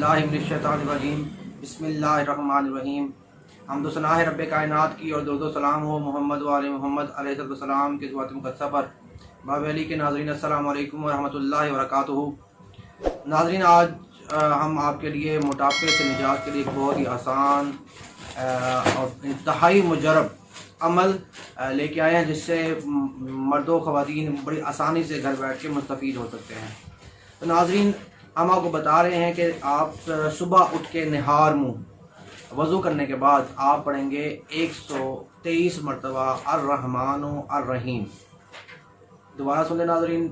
बिस्मिल्लाहि मिनश्शैतानिर्रजीम बिस्मिल्लाहिर्रहमानिर्रहीम। हम्दो सना है रब्बे कायनात की और दो सलाम हो मोहम्मद व आले मोहम्मद अलैहिस्सलाम के ज़ुवात मुक़द्दसा पर। बाब अली के नाज़रीन अस्सलामु अलैकुम व रहमतुल्लाहि व बरकातुहू। नाज़रीन, आज हम आपके लिए मोटापे से निजात के लिए एक बहुत ही आसान और इंतहाई मुजरब अमल लेके आए हैं, जिससे मर्दों ख़वातीन बड़ी आसानी से घर बैठ के मुस्तफ़ीद हो सकते हैं। तो नाज़रीन, हम आपको बता रहे हैं कि आप सुबह उठ के निहार मुँह वज़ू करने के बाद आप पढ़ेंगे 123 मरतबा अर्रहमानो अर्रहीम। दोबारा सुन लें नाज़रीन,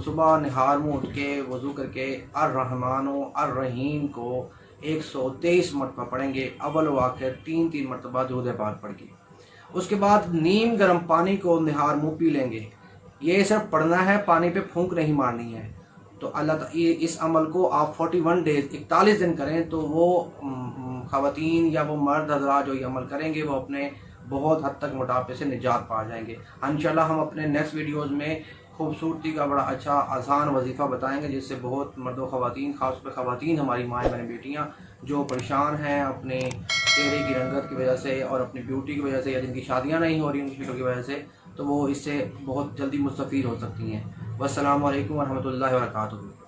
सुबह निहार मुँह उठ के वज़ू करके अर्रहमानो अर्रहीम को 123 मरतबा पढ़ेंगे, अव्वल व आखिर 3 मरतबा दुरूद पाक पढ़ के। उसके बाद नीम गर्म पानी को निहार मुँह पी लेंगे। ये सिर्फ पढ़ना है, पानी पे फूंक नहीं मारनी है। तो अल्लाह इस अमल को आप 41 डेज 41 दिन करें तो वो ख़वातीन या वो मर्द हज़रात जो ये अमल करेंगे वो अपने बहुत हद तक मोटापे से निजात पा जाएंगे। इंशाल्लाह हम अपने नेक्स्ट वीडियोज़ में खूबसूरती का बड़ा अच्छा आसान वजीफ़ा बताएंगे, जिससे बहुत मर्दों ख़वातीन, ख़ास पर ख़वातीन हमारी माएँ बहनें बेटियाँ जो परेशान हैं अपने चेहरे की रंगत की वजह से और अपनी ब्यूटी की वजह से, या जिनकी शादियाँ नहीं हो रही उनकी की वजह से, तो वो इससे बहुत जल्दी मुस्तफ़ीद हो सकती हैं। वस्सलामु अलैकुम व रहमतुल्लाहि व बरकातुहू।